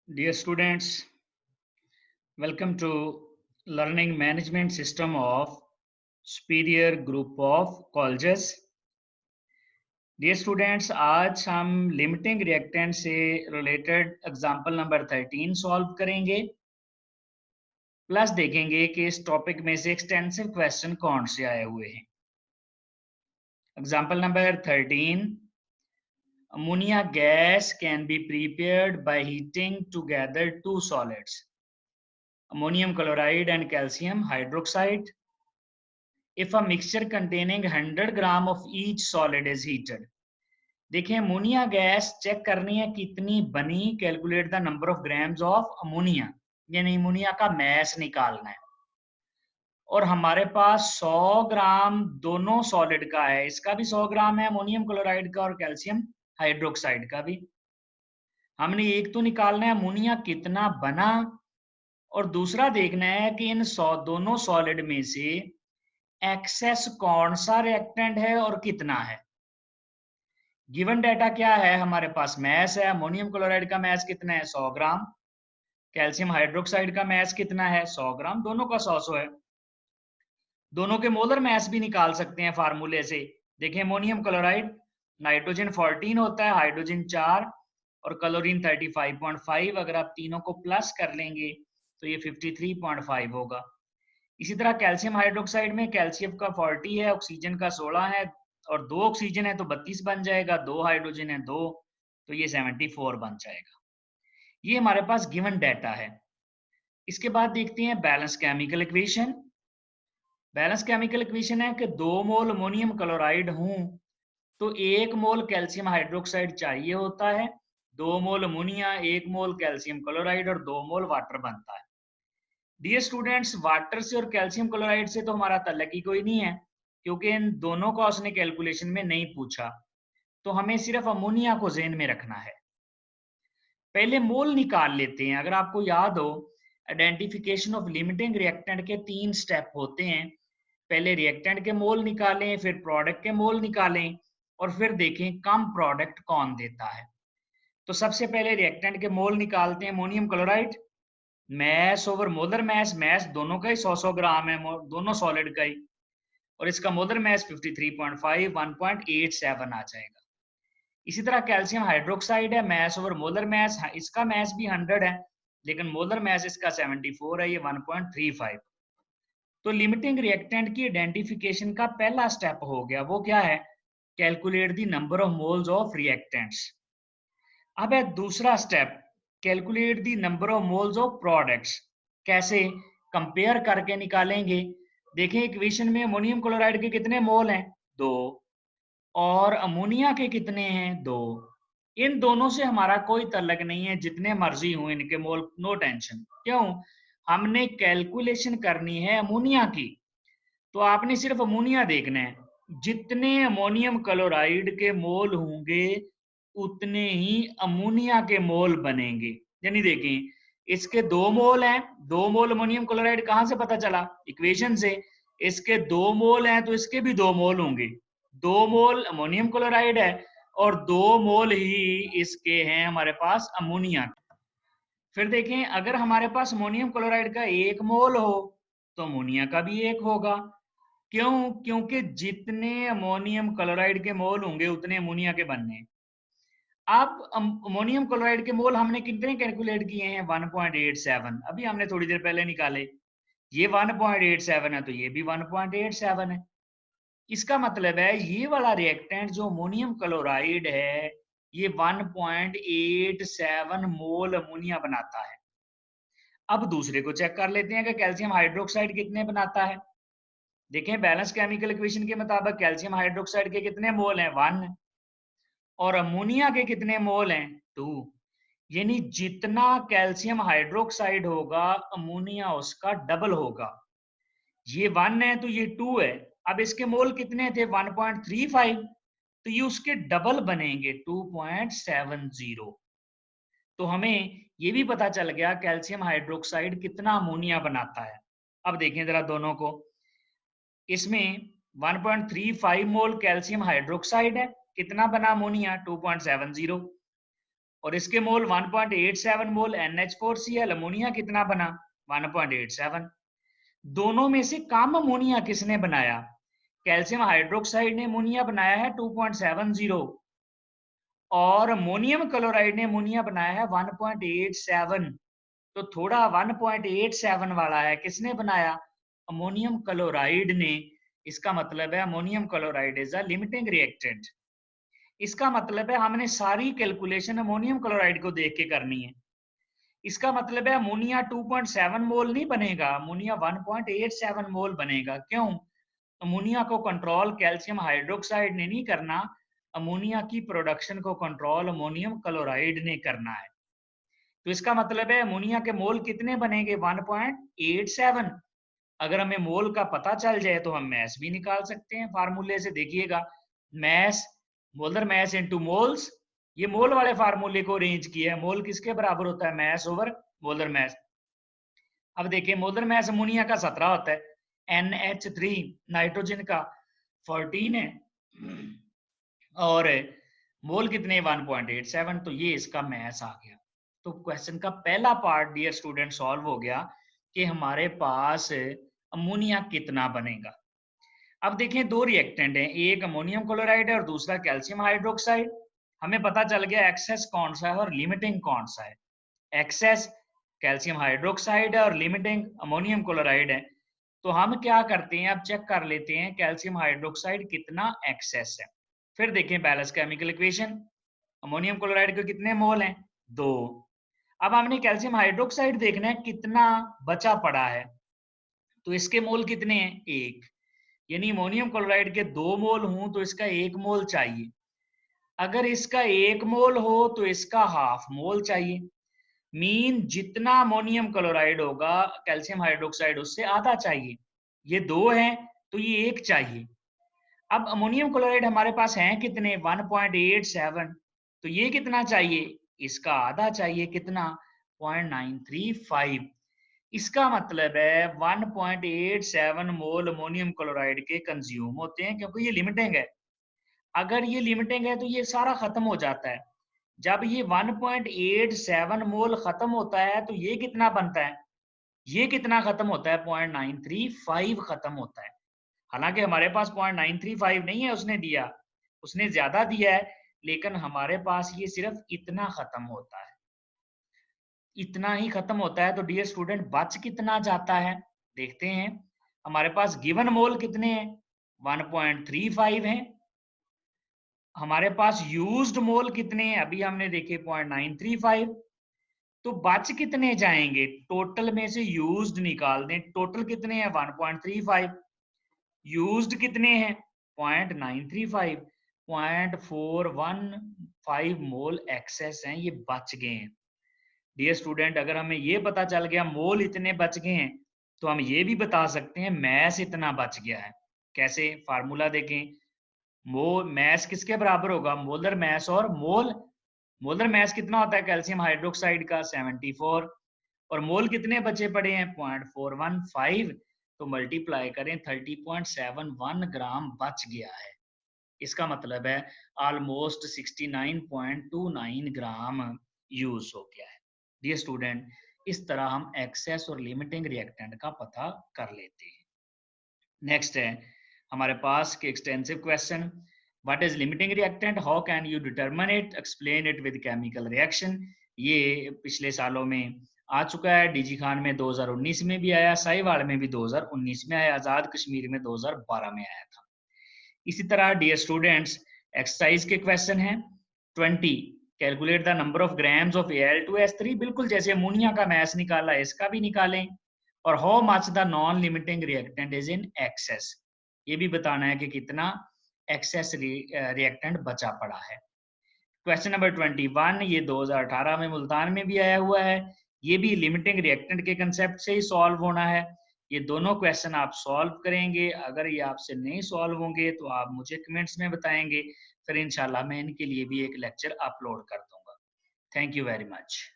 Dear students, welcome to Learning Management System of Superior Group of Colleges. Dear students, आज हम limiting reactant से related example number 13 solve करेंगे, plus देखेंगे कि इस टॉपिक में से एक्सटेंसिव क्वेश्चन कौन से आए हुए हैं। Example number 13, ammonia gas can be prepared by heating together two solids, ammonium chloride and calcium hydroxide. If a mixture containing 100 gram of each solid is heated. देखिए अमोनिया गैस चेक करनी है कितनी बनी, calculate the number of grams of ammonia, यानी ammonia का mess निकालना है। और हमारे पास 100 ग्राम दोनों सॉलिड का है, इसका भी 100 ग्राम है अमोनियम क्लोराइड का और कैल्शियम हाइड्रोक्साइड का भी। हमने एक तो निकालना है अमोनिया कितना बना, और दूसरा देखना है कि इन दोनों सॉलिड में से एक्सेस कौन सा रिएक्टेंट है और कितना है। गिवन डाटा क्या है, हमारे पास मैस है, अमोनियम क्लोराइड का मैस कितना है 100 ग्राम, कैल्शियम हाइड्रोक्साइड का मैस कितना है 100 ग्राम, दोनों का 100 है। दोनों के मोलर मैस भी निकाल सकते हैं फार्मूले से। देखिए अमोनियम क्लोराइड नाइट्रोजन 14 होता है, हाइड्रोजन 4 और क्लोरीन 35.5, अगर आप तीनों को प्लस कर लेंगे तो ये 53.5 होगा। इसी तरह कैल्शियम हाइड्रोक्साइड में कैल्शियम का 40 है, ऑक्सीजन का 16 है, और 2 ऑक्सीजन है तो 32 बन जाएगा, 2 हाइड्रोजन है 2, तो ये 74 बन जाएगा। ये हमारे पास गिवन डाटा है। इसके बाद देखते हैं balance chemical equation. Balance chemical equation है कि 2 मोल अमोनियम क्लोराइड हूं तो 1 मोल कैल्शियम हाइड्रोक्साइड चाहिए होता है, 2 मोल अमोनिया, 1 मोल कैल्शियम क्लोराइड और 2 मोल वाटर बनता है। डियर स्टूडेंट्स, वाटर से और कैल्शियम क्लोराइड से तो हमारा तल्लक ही कोई नहीं है, क्योंकि इन दोनों का उसने कैलकुलेशन में नहीं पूछा, तो हमें सिर्फ अमोनिया को ज़हन में रखना है। पहले मोल निकाल लेते हैं। अगर आपको याद हो, आइडेंटिफिकेशन ऑफ लिमिटिंग रिएक्टेंट के 3 स्टेप होते हैं। पहले रिएक्टेंट के मोल निकालें, फिर प्रोडक्ट के मोल निकालें, और फिर देखें कम प्रोडक्ट कौन देता है। तो सबसे पहले रिएक्टेंट के मोल निकालते हैं। Ammonium chloride mass over molar mass, mass दोनों का ही 100 ग्राम है, दोनों सॉलिड का ही, और इसका मोलर मैस 53.5 1.87 आ जाएगा। इसी तरह कैल्शियम हाइड्रोक्साइड है, मैस ओवर मोलर मैस, इसका मैस भी 100 है, लेकिन मोलर मैस इसका 74 है, ये 1.35। तो लिमिटिंग रिएक्टेंट की आइडेंटिफिकेशन का पहला स्टेप हो गया। वो क्या है? Calculate the number of moles of reactants. अब है दूसरा step, calculate the number of moles of products. कैसे? कंपेयर करके निकालेंगे। देखें इक्वेशन में अमोनियम क्लोराइड के कितने मोल हैं 2, और अमोनिया के कितने हैं 2। इन दोनों से हमारा कोई तल्लक नहीं है, जितने मर्जी हुए इनके मोल, नो टेंशन। क्यों? हमने कैलकुलेशन करनी है अमोनिया की, तो आपने सिर्फ अमोनिया देखना है। जितने अमोनियम क्लोराइड के मोल होंगे उतने ही अमोनिया के मोल बनेंगे। यानी देखें, इसके 2 मोल हैं, 2 मोल अमोनियम क्लोराइड कहां से पता चला? इक्वेशन से। इसके 2 मोल हैं तो इसके भी 2 मोल होंगे। 2 मोल अमोनियम क्लोराइड है और 2 मोल ही इसके हैं हमारे पास अमोनिया। फिर देखें, अगर हमारे पास अमोनियम क्लोराइड का 1 मोल हो तो अमोनिया का भी 1 होगा। क्यों? क्योंकि जितने अमोनियम क्लोराइड के मोल होंगे उतने अमोनिया के बनने। अब अमोनियम क्लोराइड के मोल हमने कितने कैलकुलेट किए हैं? 1.87, अभी हमने थोड़ी देर पहले निकाले। ये 1.87 है तो ये भी 1.87 है। इसका मतलब है ये वाला रिएक्टेंट जो अमोनियम क्लोराइड है ये 1.87 मोल अमोनिया बनाता है। अब दूसरे को चेक कर लेते हैं कि कैल्शियम हाइड्रोक्साइड कितने बनाता है। देखें बैलेंस केमिकल इक्वेशन के मुताबिक कैल्शियम हाइड्रोक्साइड के कितने मोल हैं 1, और अमोनिया के कितने मोल हैं 2। यानी जितना कैल्शियम हाइड्रोक्साइड होगा अमोनिया उसका डबल होगा। ये 1 है तो ये 2 है। अब इसके मोल कितने थे 1.35, तो ये उसके डबल बनेंगे 2.70। तो हमें ये भी पता चल गया कैल्शियम हाइड्रोक्साइड कितना अमोनिया बनाता है। अब देखें जरा दोनों को। इसमें 1.35 मोल कैल्शियम हाइड्रोक्साइड है, कितना बना अमोनिया 2.70। और इसके मोल 1.87 मोल NH4Cl। अमोनिया कितना बना? 1.87। दोनों में से कम अमोनिया किसने बनाया? कैल्शियम हाइड्रोक्साइड ने अमोनिया बनाया है 2.70 और अमोनियम क्लोराइड ने अमोनिया बनाया है 1.87। तो थोड़ा 1.87 वाला है, किसने बनाया? अमोनियम क्लोराइड ने। इसका मतलब है ammonium chloride is a limiting reactant. इसका मतलब है हमने सारी कैलकुलेशन अमोनियम क्लोराइड को देख के करनी है। इसका मतलब है अमोनिया 2.7 मोल नहीं बनेगा, अमोनिया 1.87 मोल बनेगा। क्यों? अमोनिया को कंट्रोल कैल्शियम हाइड्रोक्साइड ने नहीं करना, अमोनिया की प्रोडक्शन को कंट्रोल अमोनियम क्लोराइड ने करना है। तो इसका मतलब है अमोनिया के मोल कितने बनेंगे? 1.87। अगर हमें मोल का पता चल जाए तो हम मैस भी निकाल सकते हैं फार्मूले से। देखिएगा, mass, molar mass into moles, ये मोल वाले फार्मूले को अरेंज किया है। मोल किसके बराबर होता है? Mass over molar mass. अब देखिए, मोलर मैस अमोनिया का 17 होता है, NH3 नाइट्रोजन का 14 है और मोल कितने? 1.87। तो ये इसका मैस आ गया। तो क्वेश्चन का पहला पार्ट डियर स्टूडेंट सॉल्व हो गया कि हमारे पास अमोनिया कितना बनेगा। अब देखें, दो रिएक्टेंट हैं, एक अमोनियम क्लोराइड है और दूसरा कैल्शियम हाइड्रोक्साइड। हमें पता चल गया एक्सेस कौन सा है और लिमिटिंग कौन सा है। एक्सेस कैल्शियम हाइड्रोक्साइड है और लिमिटिंग अमोनियम क्लोराइड है। तो हम क्या करते हैं, अब चेक कर लेते हैं कैल्शियम हाइड्रोक्साइड कितना एक्सेस है। फिर देखें balance chemical equation. Ammonium chloride के कितने मोल हैं? 2। अब हमने कैल्शियम हाइड्रोक्साइड देखना है कितना बचा पड़ा है। तो इसके मोल कितने हैं? 1। यानी अमोनियम क्लोराइड के 2 मोल हों तो इसका 1 मोल चाहिए। अगर इसका 1 मोल हो तो इसका हाफ मोल चाहिए। मीन जितना अमोनियम क्लोराइड होगा कैल्शियम हाइड्रोक्साइड उससे आधा चाहिए। ये 2 हैं तो ये 1 चाहिए। अब अमोनियम क्लोराइड हमारे पास हैं कितने? 1.87। तो ये कितना चाहिए? इसका आधा चाहिए। कितना? 0.935। इसका मतलब है 1.87 मोल अमोनियम क्लोराइड के कंज्यूम होते हैं, क्योंकि ये लिमिटिंग है। अगर ये लिमिटिंग है तो ये सारा खत्म हो जाता है। जब ये 1.87 मोल खत्म होता है तो ये कितना बनता है? ये कितना खत्म होता है? 0.935 खत्म होता है। हालांकि हमारे पास 0.935 नहीं है, उसने दिया, उसने ज्यादा दिया है, लेकिन हमारे पास ये सिर्फ इतना खत्म होता है। इतना ही खत्म होता है। तो डियर स्टूडेंट बच कितना जाता है देखते हैं। हमारे पास गिवन मोल कितने हैं? 1.35 हैं। हमारे पास यूज्ड मोल कितने हैं? अभी हमने देखे 0.935। तो बच कितने जाएंगे? टोटल में से यूज्ड निकाल दें। टोटल कितने हैं? 1.35। यूज्ड कितने हैं? 0.935। 0.415 मोल एक्सेस हैं, ये बच गए हैं। डियर स्टूडेंट, अगर हमें ये पता चल गया मोल इतने बच गए हैं तो हम ये भी बता सकते हैं मैस इतना बच गया है। कैसे? फार्मूला देखें। मैस किसके बराबर होगा? मोलर मैस और मोल। मोलर मैस कितना होता है कैल्शियम हाइड्रोक्साइड का? 74। और मोल कितने बचे पड़े हैं? 0.415। तो मल्टीप्लाई करें, 30.71 ग्राम बच गया है। इसका मतलब है ऑलमोस्ट 69.29 ग्राम यूज हो गया है। डियर स्टूडेंट, इस तरह हम एक्सेस और लिमिटिंग रिएक्टेंट का पता कर लेते हैं। नेक्स्ट है हमारे पास के extensive question. What is limiting reactant? How can you determine it? Explain it with chemical reaction. ये पिछले सालों में आ चुका है। डीजी खान में 2019 में भी आया, साहिवाल में भी 2019 में आया, आजाद कश्मीर में 2012 में आया था। इसी तरह डियर स्टूडेंट्स एक्सरसाइज के क्वेश्चन हैं 20। Calculate the number of grams of Al2S3। बिल्कुल जैसे अमोनिया का मैस निकाला इसका भी निकालें। और how much the non limiting reactant is in excess. ये भी बताना है कि कितना एक्सेस रिएक्टेंट बचा पड़ा है। क्वेश्चन नंबर 21, ये 2018 में मुल्तान में भी आया हुआ है। ये भी लिमिटिंग रिएक्टेंट के कंसेप्ट से ही सॉल्व होना है। ये दोनों क्वेश्चन आप सॉल्व करेंगे। अगर ये आपसे नहीं सॉल्व होंगे तो आप मुझे कमेंट्स में बताएंगे, फिर इंशाल्लाह मैं इनके लिए भी एक लेक्चर अपलोड कर दूंगा। Thank you very much.